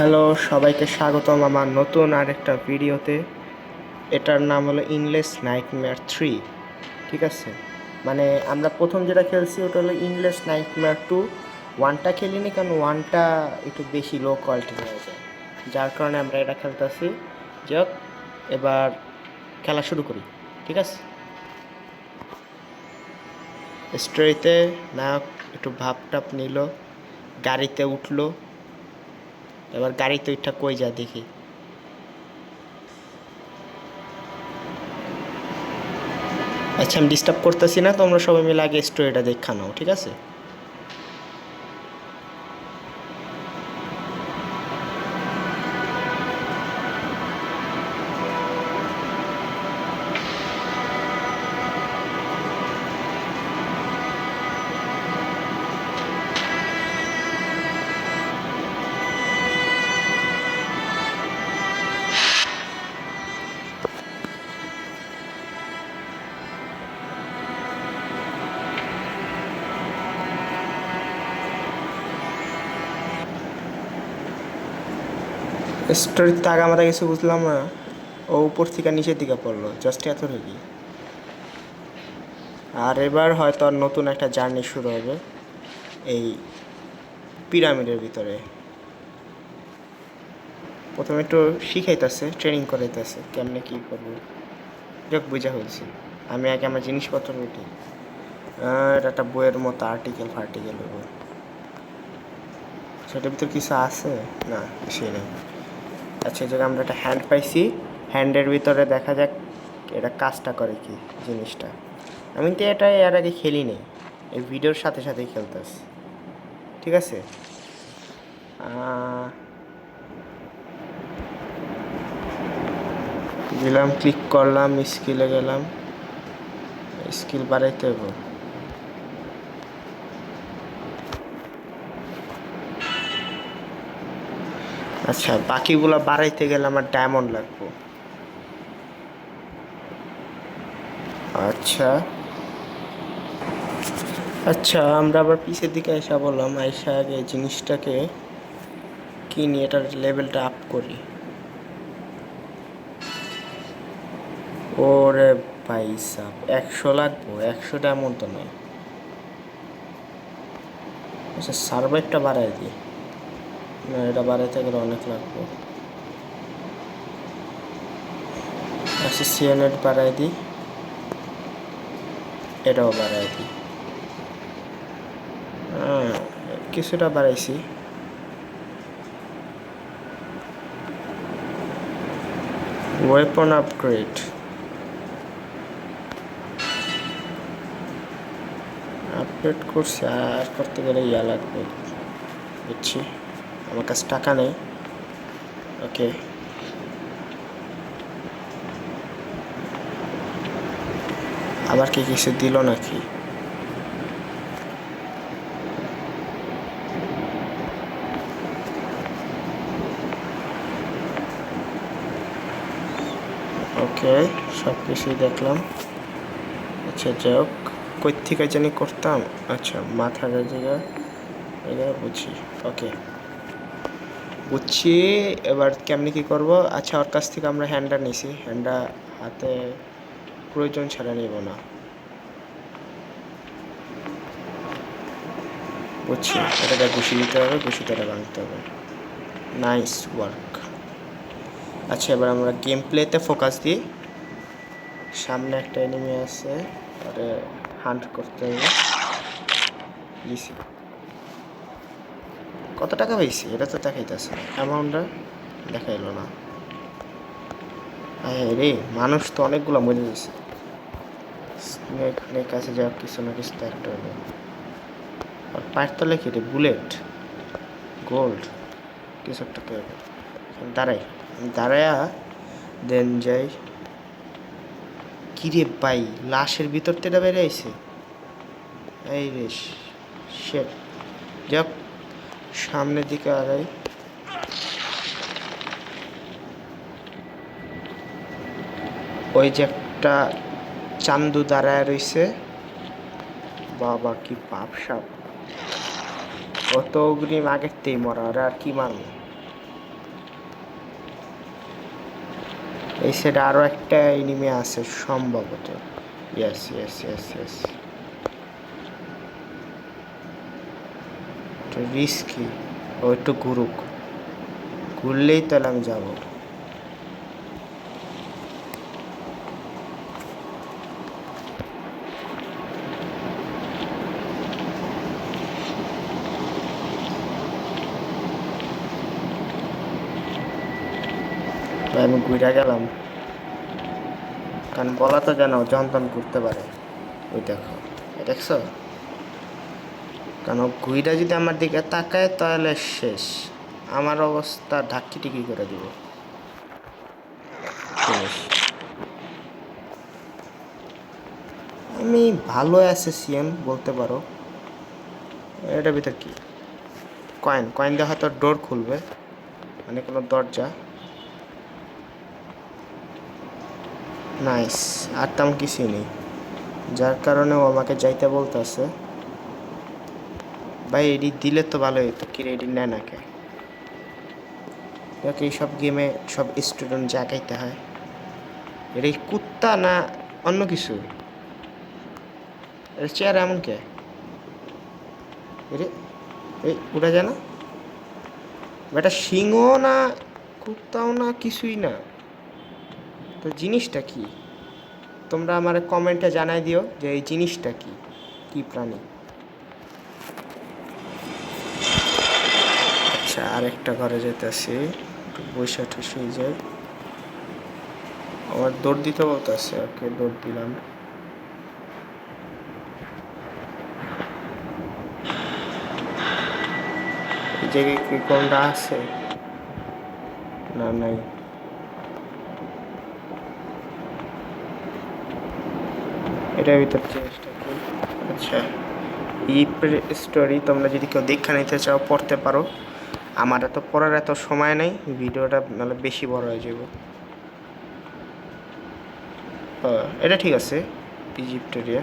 Hello, সবাইকে স্বাগতম আমার নতুন আরেকটা ভিডিওতে। এটার নাম হলো ইনলেস নাইটমেয়ার 3। ঠিক আছে, মানে আমরা প্রথম যেটা খেলছি ওটা হলো ইনলেস নাইটমেয়ার 2। ওয়ানটা খেলিনি কারণ ওয়ানটা একটু বেশি লো কোয়ালিটির হয়ে যায়, যার কারণে আমরা এটা খেলতেছি। যাক, এবার খেলা শুরু করি। ঠিক আছে, স্টোরিতে নায়ক একটু ভাবটাপ নিল, গাড়িতে উঠলো। এবার গাড়িতে উঠা কই যা দেখি। আচ্ছা, আমি ডিস্টার্ব করতেছি না, তোমরা সবাই মিলে আগে স্টোরিটা দেখা নাও। ঠিক আছে, স্টোরির তাগা মাথা কিছু বুঝলাম না। ও উপর থেকে নিচের দিকে পড়লো, জাস্ট এত রেডি। আর এবার হয়তো আর নতুন একটা জার্নি শুরু হবে এই পিরামিডের ভিতরে। প্রথমে একটু শিখাইতেছে, ট্রেনিং করাইতেছে কেমনে কী করবো। যাক, বুঝা হয়েছে। আমি আগে আমার জিনিসপত্র উঠি। এটা একটা বইয়ের মতো আর্টিকেল ফার্টিকেল হবো। সেটার ভিতরে কিছু আছে না, কিছুই নেই। আচ্ছা, এই জায়গায় আমরা একটা হ্যান্ড পাইছি। হ্যান্ডের ভিতরে দেখা যাক এটা কাজটা করে কি জিনিসটা। আমি তো এটা এর আগে খেলি নেই, এই ভিডিওর সাথে সাথেই খেলতেছি। ঠিক আছে, দিলাম, ক্লিক করলাম, স্কিলে গেলাম। স্কিল বাড়াইতে হবে। আচ্ছা, বাকিগুলো বাড়াইতে গেলে আমার ডায়মন্ড লাগবে। আচ্ছা আচ্ছা, আমরা আবার পিছের দিকে আইসা বললাম, আইসা আগে জিনিসটাকে কিনি, এটার লেভেলটা আপ করি। ওরে ভাই সাব, 100 লাগবো? 100 ডায়মন্ড তো নয়। আচ্ছা, সার্ভাইভটা বাড়াই দিই। না, এটা বাড়াইতে গেলে অনেক লাগবে। আচ্ছা, সিএনএট বাড়াই দিই, এটাও বাড়াই দিই। কিছুটা বাড়াইছি। ওয়েপন আপগ্রেড আপগ্রেড করছি, আর করতে গেলে ইয়া লাগবে। বুঝছি, আমার কাছে টাকা নেই। ওকে, আবার কি কিছু দিল নাকি? ওকে, সব কিছুই দেখলাম। আচ্ছা, যাই হোক, কই থেকে জানি করতাম। আচ্ছা, মাথার জায়গায় এটা বুঝছি। ওকে, বুঝছি। এবার কেমনি কি করব? আচ্ছা, ওর কাছ থেকে আমরা হ্যান্ডা নিছি, হ্যান্ডা হাতে প্রয়োজন ছাড়া নিব না। বুঝছি, এটাকে ঘুষি দিতে হবে, ঘুষিতে এটা ভাঙতে হবে। Nice work. আচ্ছা, এবার আমরা গেম প্লেতে ফোকাস দিই। সামনে একটা এনিমি আছে, ওটা হান্ট করতে হবে। দিছি। কত টাকা পাইছি এটা তো দেখাইতেছে না, অ্যামাউন্টটা দেখাইলো না। হ্যাঁ রে, মানুষ তো অনেকগুলো মরে গেছে। স্নেক কাছে যাওয়ার কিছু না কিছু তো একটা হলো। আর পায়ের তলে কি রে? বুলেট, গোল্ড, কিছু একটা তো হলো। দাঁড়াই, দাঁড়ায়া দেন যাই। কিরে ভাই, লাশের ভিতর থেকে বেড়ে আইছে। এই রে শেট। যাক, সামনের দিকে আগাই। ওই যে একটা চান্দু দাঁড়ায় রইছে। বাবা, কি পাপ সাপ! অত অগ্রিম আগের তেই মরা, আর কি মারবো? এই সাইডে আরও একটা এনিমি আছে সম্ভবত। Yes yes yes yes, risky. ও একটু ঘুরুক, ঘুরলেই তাহলে আমি যাবো। আমি ঘুরে গেলাম, কারণ বলা তো যেন যন্ত্রণ করতে পারে। ওই দেখো, দেখছো, কারণ ঘুইটা যদি আমার দিকে তাকায় তাহলে শেষ, আমার অবস্থা ঢাকি টিকি করে দিব। আমি ভালো অ্যাসেসিয়ান বলতে পারো। এটার ভিতর কি? কয়েন, কয়েন দিয়ে হয়তো ডোর খুলবে, মানে কোনো দরজা। নাইস, আর তেমন কিছুই নেই, যার কারণে ও আমাকে যাইতে বলতেছে। ভাই এডি দিলে তো ভালো হতো, কি এডি নেয় না কে? দেখ এইসব গেমে সব স্টুডেন্ট জাগাইতে হয়। এটা কুত্তা না অন্য কিছু? এর চেয়ার এমন কে? এই উড়া যায় না? এটা সিংহ না কুত্তাও না, কিছুই না, তো জিনিসটা কি? তোমরা আমার কমেন্টে জানাই দিও যে এই জিনিসটা কি, কি প্রাণী। আচ্ছা, আরেকটা ঘরে যেতেছি, একটু বৈশা ঠুসে যায়। আমার দৌড় দিতে বলতেছে, ওকে দৌড় দিলাম। এই জায়গায় কি কোনটা আছে? না, নাই। এটার ভিতর জিনিসটা কি? আচ্ছা, এই স্টোরি তোমরা যদি কেউ দেখা নিতে চাও পড়তে পারো। আমার এত পড়ার এত সময় নেই, ভিডিওটা নাহলে বেশি বড় হয়ে যাবে। এটা ঠিক আছে, ইজিপ্টেরিয়া।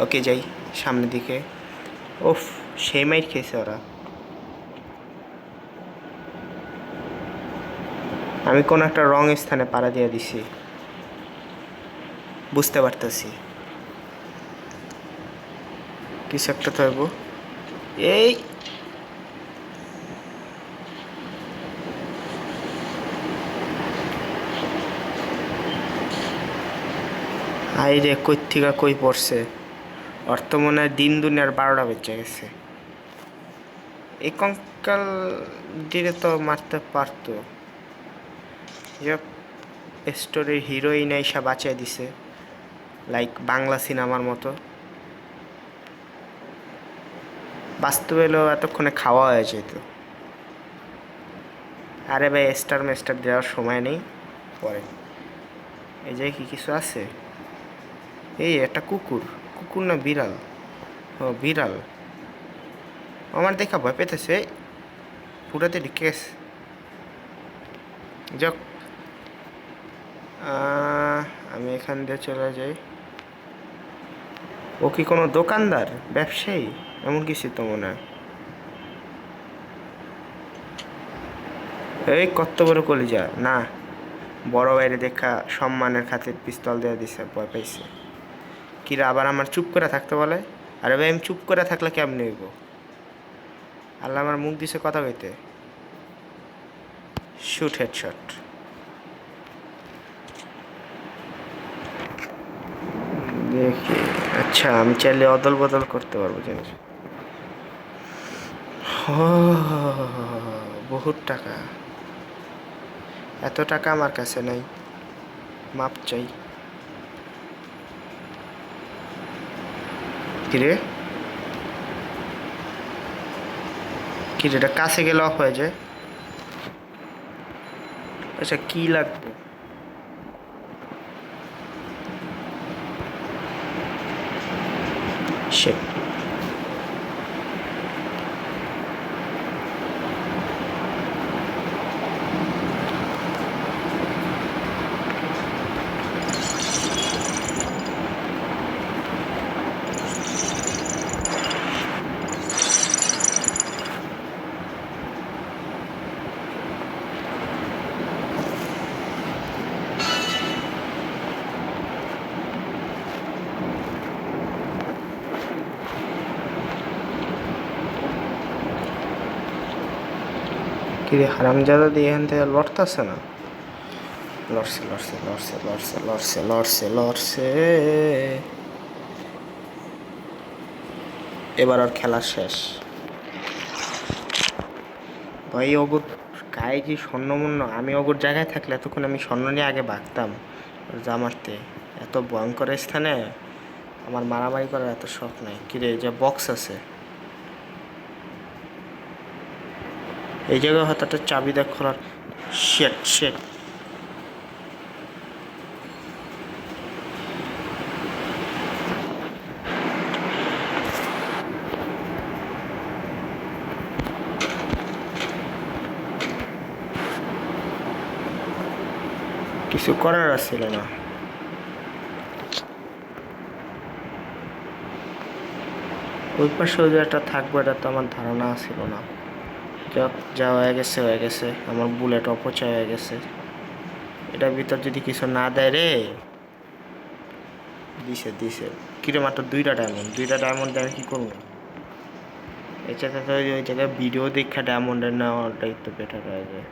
ওকে যাই সামনের দিকে। ওফ, সেই মাইট খেয়েছে ওরা। আমি কোনো একটা রং স্থানে পাড়া দিয়ে দিছি, বুঝতে পারতেছি কিছু একটা তো হইব। এই আই রে, কই থেকে কই পড়ছে? অর্থ মনে হয় দিন দুনিয়ার 12টা বেঁচে গেছে। এই কঙ্কাল দিলে তো মারতে পারতো। স্টোরির হিরোইন আইসা বাঁচিয়ে দিছে, লাইক বাংলা সিনেমার মতো। বাস্তবে এলো এতক্ষণে খাওয়া হয়ে যেত। আরে ভাই, স্টার মেস্টার দেওয়ার সময় নেই, পরে। এই জায়গায় কি কিছু আছে? এই একটা কুকুর, কুকুর না বিড়াল? ও বিড়াল, আমার দেখা ভয় পেতেছে, পুরাতে ঢুকে গেছে। যাক, আমি এখান দিয়ে চলে যাই। ও কি কোনো দোকানদার, ব্যবসায়ী, এমন কিছু তো মনে হয়। এই কত বড় কলিজা না, বড় বাইরে দেখা সম্মানের খাতির পিস্তল দিয়ে দিছে, ভয় পাইছে। কিরা আবার আমার চুপ করে থাকতে বলে? আরে ভাই, আমি চুপ করে থাকলে কেমনে হইব? আল্লাহ আমার মুখ দিছে কথা কইতে। Shoot, headshot. দেখি, আচ্ছা আমি চাইলে অদল বদল করতে পারবো জিনিস। বহুত টাকা, এত টাকা আমার কাছে নাই, মাপ চাই। কিরে কিরে, এটা কাছে গেলে অফ হয়ে যায়। আচ্ছা, কি লাগবে? সে কিরে হারামজাদা দিয়ে এখান থেকে লড়তেছে না, লড়ছে লড়ছে লড়ছে লড়ছে লড়ছে লড়ছে লড়ছে। এবার আর খেলা শেষ ভাই। অগুর গায়ে যে স্বর্ণমূন্য, আমি অগুর জায়গায় থাকলে এতক্ষণ আমি স্বর্ণ নিয়ে আগে ভাগতাম যা মারতে। এত ভয়ঙ্কর স্থানে আমার মারামারি করার এত শখ নাই। কিরে যে বক্স আছে এই জায়গায় হয়তো একটা চাবি দেখ খোলার। শেট শেট, কিছু করার ছিল না। ওই পাশে ওই একটা থাকবো এটা তো আমার ধারণা ছিল না। যা হয়ে গেছে হয়ে গেছে, আমার বুলেট অপচয় হয়ে গেছে। এটার ভিতর যদি কিছু না দেয় রে। দিছে দিছে, কিরে মাত্র 2টা ডায়মন্ড, 2টা ডায়মন্ড আমি কি করবো? এছাড়া তো ওই জায়গায় ভিডিও দেখা ডায়মন্ডের নেওয়াটাই তো বেটার হয়ে যায়।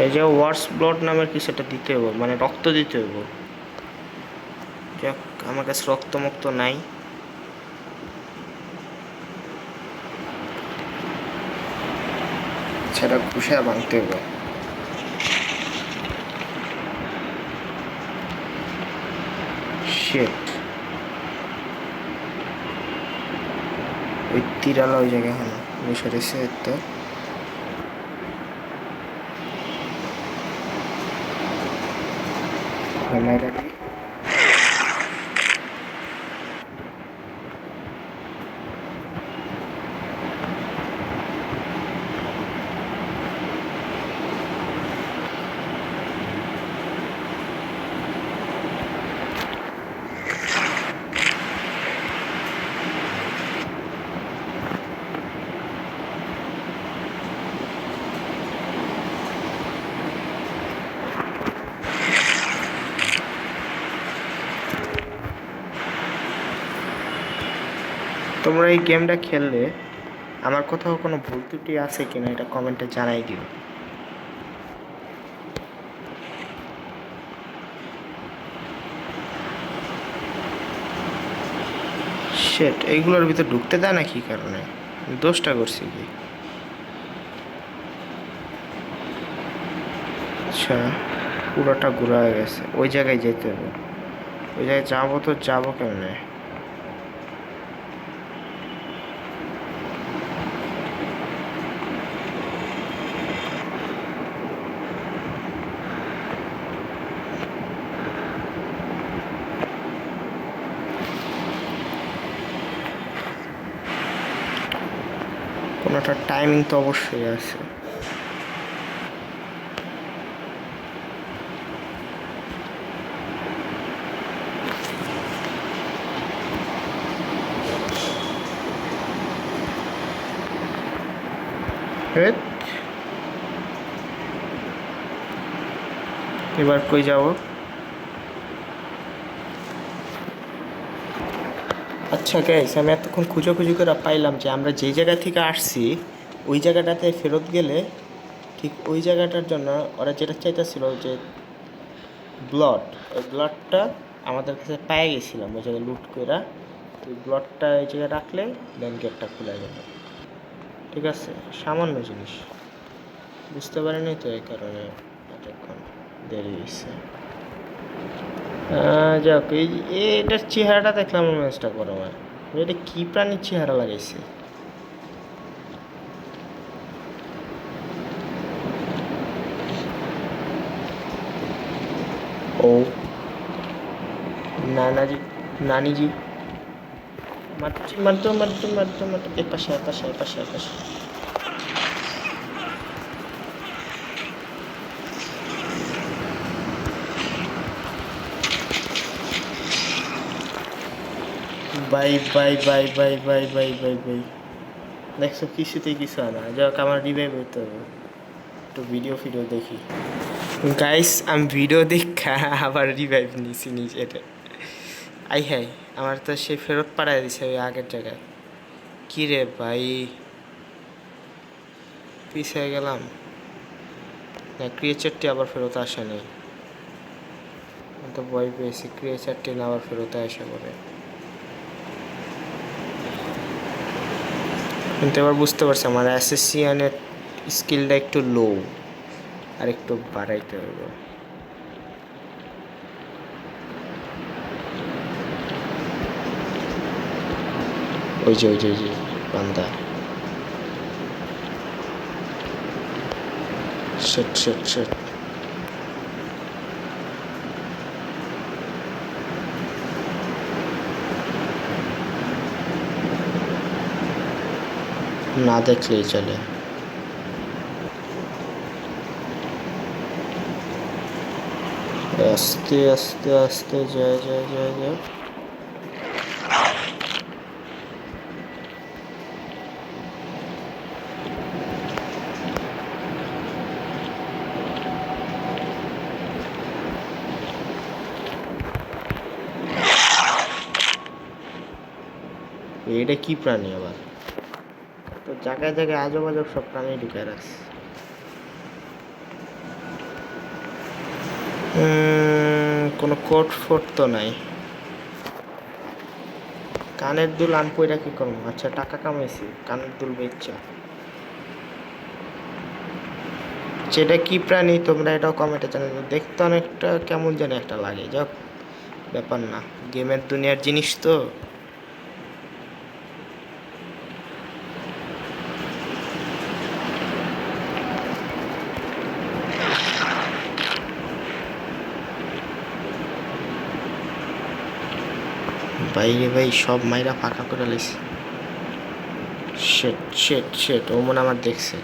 এই যে ওয়ার্স ব্লড নামের কিছু একটা দিতে হবো, মানে রক্ত দিতে হবো। যাক আমার কাছে রক্ত মুক্ত নাই। সেটা ঘুষে ভাঙতে হবে। শিট, ওই তীরালা ওই জায়গায় হলো মিশরেছে তো। তোমরা এই গেমটা খেললে আমার কোথাও কোনো ভুল ত্রুটি আছে কিনা এটা কমেন্টে জানাই দিও। শেট, এইগুলোর ভিতর ঢুকতে দেয় না কি কারণে? দোষটা করছি কি? আচ্ছা পুরোটা ঘোরা হয়ে গেছে, ওই জায়গায় যেতে হবে। ওই জায়গায় যাবো তো যাবো কেমনে? কোনোটা টাইমিং তো অবশ্যই আছে। এবার কই যাব? আচ্ছা গাইস, আমি এতক্ষণ খুঁজোখুঁজি করে পাইলাম যে আমরা যেই জায়গা থেকে আসছি ওই জায়গাটাতে ফেরত গেলে ঠিক ওই জায়গাটার জন্য ওরা যেটা চাইতেছিল যে ব্লড, ওই ব্লডটা আমাদের কাছে পেয়ে গেছিলাম ওই জায়গায় লুট করে। ওই ব্লডটা এই জায়গায় রাখলে দেন গেটটা খুলে যাবে। ঠিক আছে, সামান্য জিনিস বুঝতে পারিনি তো, এই কারণে এতক্ষণ দেরি হয়েছে। যাক, এটার চেহারাটা দেখলাম ম্যাচটা করো হয়। এটা কি প্রাণীর চেহারা লাগাইছে? ও নানাজি, নানিজি, মারছি, মারতো মারতো মারতো মারতো। এপাশে এপাশে এপাশে এপাশে। Bye bye bye bye bye bye bye bye. দেখছো কিছুতেই কিছু হয় না। যাক আমার রিভাইভ হইতে হবে, একটু ভিডিও দেখি। গাইস আমি ভিডিও দেখা আবার রিভাইভ নিছি নিজের। আই হাই, আমার তো সে ফেরত পাঠাই দিছে ওই আগের জায়গায়। কি রে ভাই, পিছিয়ে গেলাম না। ক্রিয়েচারটি আবার ফেরত আসে নাই, তো ভয় পেয়েছি। ক্রিয়েচারটি না আবার ফেরত আসে পরে, কিন্তু এবার বুঝতে পারছি আমার অ্যাসেসিয়ানের স্কিলটা একটু লো, আর একটু বাড়াইতে হবে। ওই যে বান্দা। শেট না দেখলেই চলে। আস্তে আস্তে আস্তে যায়। এটা কি প্রাণী আবার? তো জায়গায় জায়গায় আজব আজব সব প্রাণী ঢুকে রাখছে। কোনো কোট ফোট তো নাই। কানের দুল আনবো, এটা কি করবো? আচ্ছা, টাকা কামাইছি, কানের দুল বেচা। সেটা কি প্রাণী তোমরা এটাও কমেন্টে জানাবে। দেখতে অনেকটা কেমন যেন একটা লাগে, যাক ব্যাপার না, গেমের দুনিয়ার জিনিস তো। বাইরে ভাই সব মাইরা ফাঁকা করে লাইছে। শেট ও মনে আমার দেখছে।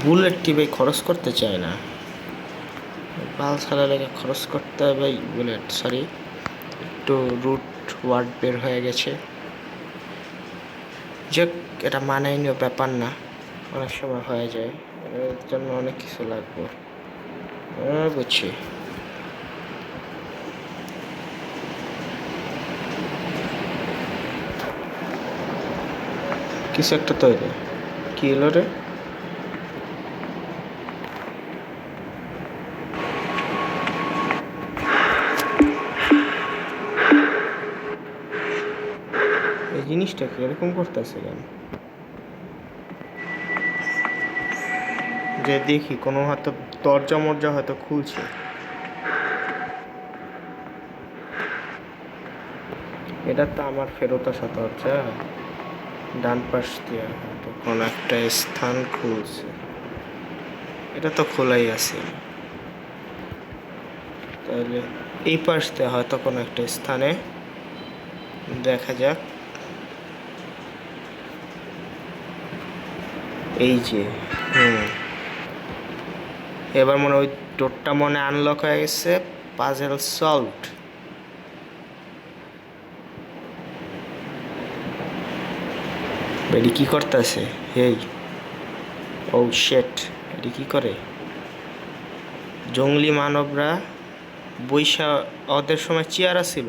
বুলেটটি ভাই খরচ করতে চায় না, পালস খেলা লেগে খরচ করতে হবে ভাই। বুলেট, সরি, একটু রুট ওয়ার্ড বের হয়ে গেছে। যাক, এটা মানানীয় ব্যাপার না, অনেক সময় হয়ে যায়, এর জন্য অনেক কিছু লাগবে। বুঝছি। কিছু একটা তৈরি, কি হলো রে? এই জিনিসটা কি এরকম করতেছে কেন? যে দেখি কোনো হয়তো দরজা মরজা হয়তো খুলছে। এটা তো আমার ফেরত আসা দরজা, ডান পাশ দিয়ে হয়তো কোনো একটা স্থান খুলছে। এটা তো খোলাই আছে, তাহলে এই পাশ দিয়ে হয়তো কোনো একটা স্থানে দেখা যাক। এই যে এবার মনে ওই ডোরটা মনে আনলক হয়ে গেছে। Puzzle solved. এটি কি করতেছে? এই ও শেট, এটি কি করে? জঙ্গলি মানবরা বৈশা, ওদের সময় চেয়ার ছিল,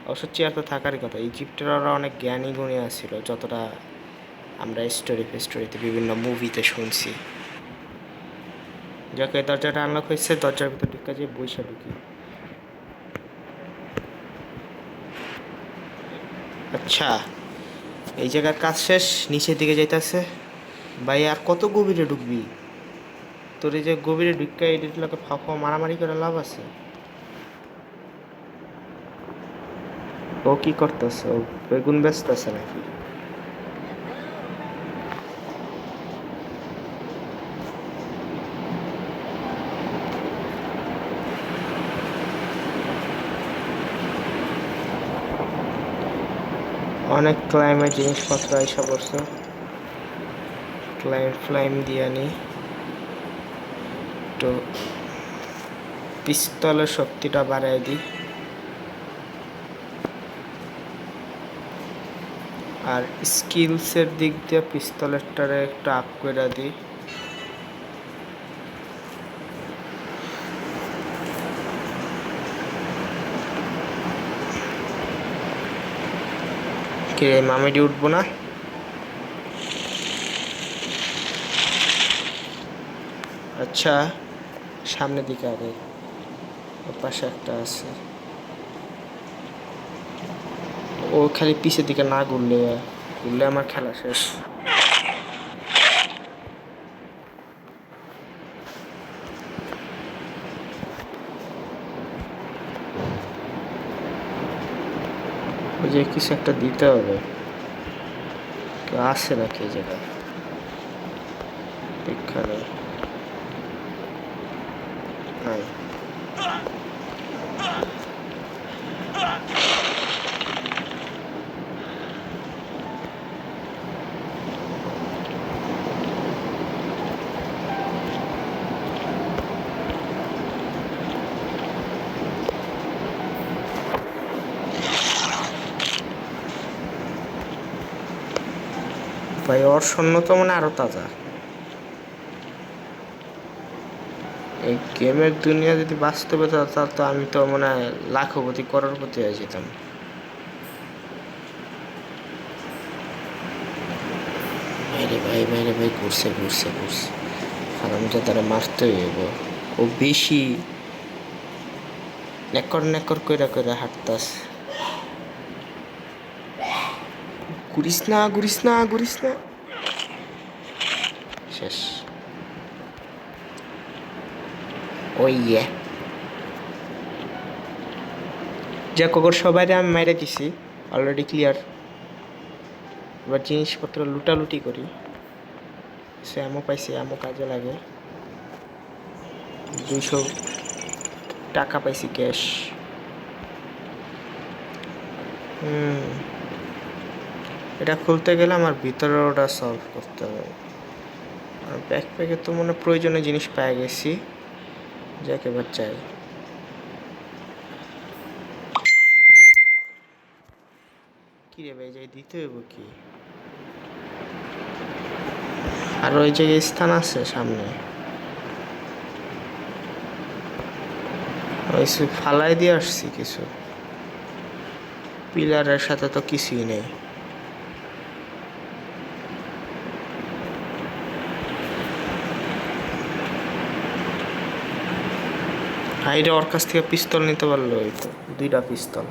অবশ্য চেয়ার তো থাকারই কথা। ইজিপ্টের ওরা অনেক জ্ঞানী গুণী ছিল, যতটা আমরা স্টোরিতে বিভিন্ন মুভিতে শুনছি। যাকে দরজাটা আনলক হয়েছে, দরজার ভিতর ঢুকা যে বৈশা ঢুকি। আচ্ছা, এই জায়গার কাজ শেষ, নিচের দিকে যাইতেছে। ভাই আর কত গভীরে ঢুকবি? তোর এই যে গভীরে ঢুকা এটাকে ফাঁফা মারামারি করে লাভ আছে? ও কি করতেছে? ও বেগুন বেচতেছে নাকি? অনেক ক্লাইমের জিনিসপত্র আইসা পড়ছে। ফ্লাইম দিয়ে নি তো পিস্তলের শক্তিটা বাড়াই দিই, আর স্কিলসের দিক দিয়ে পিস্তলেরটারে একটু আপ করে দিই। কে মামিডি উঠবো না? আচ্ছা সামনের দিকে আগে, ওর পাশে একটা আছে, ও খালি পিছের দিকে না ঘুরলে আমার খেলা শেষ। ওই যে কিছু একটা দিতে হবে, কেউ আসে নাকি এই জায়গায়? দীক্ষা নেই। ভাই ওর স্বর্ণ তো মানে আরো তাজা। এই গেমের দুনিয়া যদি বাস্তবে তাহলে তো আমি তো মনে হয় লাখপতি করোড়পতি হয়ে যেতাম। ভাই ঘুরছে কারণ তো তারা মারতে হইব। ও বেশি নেকর কইরা হাঁটতাস। ঘুরিস না শেষ। ওই যা কগর সবাই আমি মাইরে দিছি অলরেডি ক্লিয়ার। এবার জিনিসপত্র লুটালুটি করি। সে এমও পাইছি, এমও কাজে লাগে। 200 টাকা পাইছি ক্যাশ। এটা খুলতে গেলে আমার ভিতরে ওটা সলভ করতে হবে। আর ব্যাকপ্যাকে তো মনে প্রয়োজনীয় জিনিস পেয়ে গেছি, যাকে এবার চাই। কি রে ভাই, যাই দিতে হইব কি? আর ওই জায়গায় স্থান আছে সামনে, ওই ফালাই দিয়ে আসছি কিছু, পিলারের সাথে তো কিছুই নেই। হাইরে ওর কাছ থেকে পিস্তল নিতে পারলো, ওই তো 2টা পিস্তল।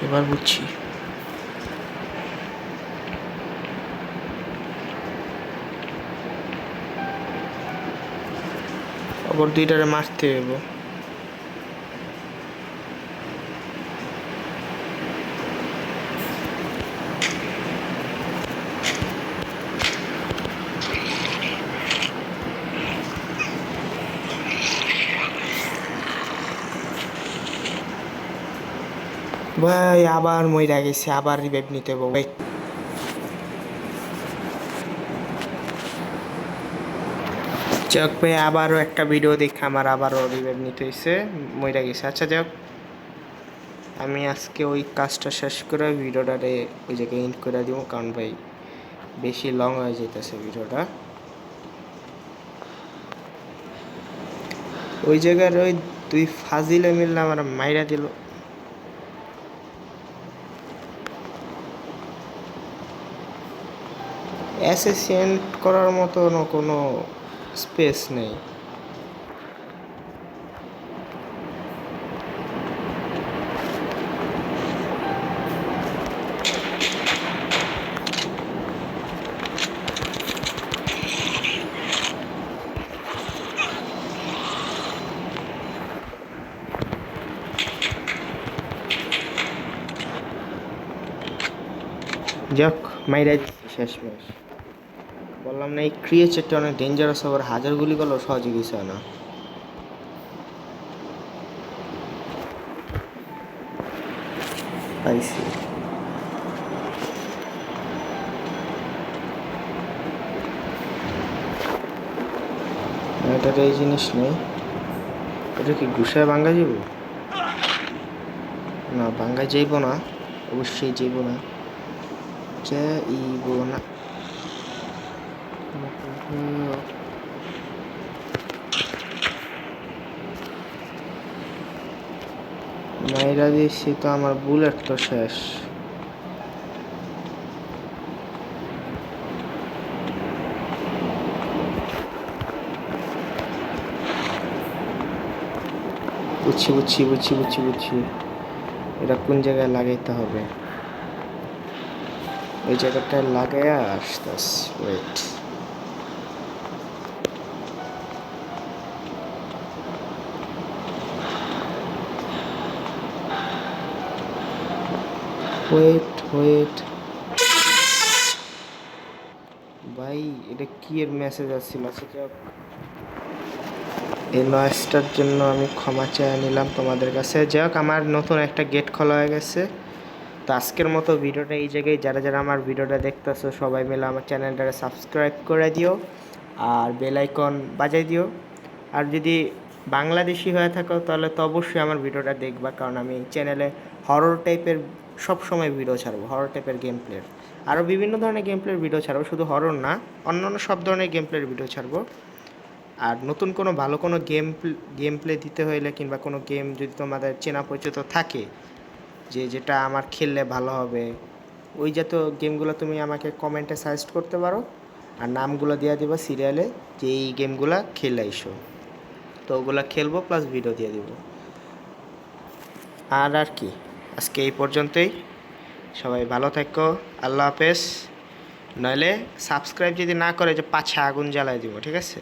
এবার বুঝছি। আবার 2টারে মারতে হইব। ভাই আবার মইরা গেছে, আবার রিভাইভ নিতে হবে ভাই। যাক ভাই, আবারও একটা ভিডিও দেখে আমার আবারও রিভাইভ নিতে হয়েছে, মইরা গেছে। আচ্ছা যাক, আমি আজকে ওই কাজটা শেষ করে ভিডিওটারে ওই জায়গায় এন্ড করে দিব, কারণ ভাই বেশি লং হয়ে যেতেছে ভিডিওটা। ওই জায়গার ওই 2 ফাজিলে মিললে আমার মাইরা দিল। অ্যাসেসিয়েন্ট করার মতো কোনো স্পেস নেই। যাক মাইরাই শেষ ম্যাচ। বললাম না এই ক্রিয়েচারটা অনেক ডেঞ্জারাস, আবার হাজার গুলি করলেও সহজে কিছু হয় না। পাইছি। এটার এই জিনিস নেই। এটা কি ঘুষায় ভাঙ্গা যাব? না ভাঙ্গা যাইব না, অবশ্যই যাইব না, যাইব না। মাইরা দিয়েছি তো, আমার বুলেট তো শেষ। বুঝছি বুঝছি বুঝছি বুঝছি বুঝছি, এটা কোন জায়গায় লাগাইতে হবে। এই জায়গাটায় লাগাইয়া আসতাস, ওয়েট। ওয়েট ওয়েট ভাই, এটা কি এর মেসেজ আসছিল? আচ্ছা, এই নয়েজটার জন্য আমি ক্ষমা চেয়ে নিলাম তোমাদের কাছে। যাই হোক, আমার নতুন একটা গেট খোলা হয়ে গেছে। তো আজকের মতো ভিডিওটা এই জায়গায়, যারা যারা আমার ভিডিওটা দেখতেছো সবাই মিলে আমার চ্যানেলটাকে সাবস্ক্রাইব করে দিও আর বেল আইকন বাজাই দিও। আর যদি বাংলাদেশি হয়ে থাকো তাহলে তো অবশ্যই আমার ভিডিওটা দেখবা, কারণ আমি চ্যানেলে হরর টাইপের সব সময় ভিডিও ছাড়বো, হরর টাইপের গেম প্লের, আরও বিভিন্ন ধরনের গেম প্লের ভিডিও ছাড়বো, শুধু হরর না, অন্যান্য সব ধরনের গেম প্লের ভিডিও ছাড়বো। আর নতুন কোনো ভালো কোনো গেম প্লে দিতে হইলে, কিংবা কোনো গেম যদি তোমাদের চেনা পরিচিত থাকে যেটা আমার খেললে ভালো হবে, ওই জাতীয় গেমগুলো তুমি আমাকে কমেন্টে সাজেস্ট করতে পারো, আর নামগুলো দিয়ে দেবো সিরিয়ালে যে এই গেমগুলো খেলে আইসো, তো ওগুলো খেলবো প্লাস ভিডিও দিয়ে দিব। আর কি, আজকে এই পর্যন্তই। সবাই ভালো থাকো, আল্লাহ হাফেজ। নইলে সাবস্ক্রাইব যদি না করে যে পাছে আগুন জ্বালাই দিব, ঠিক আছে?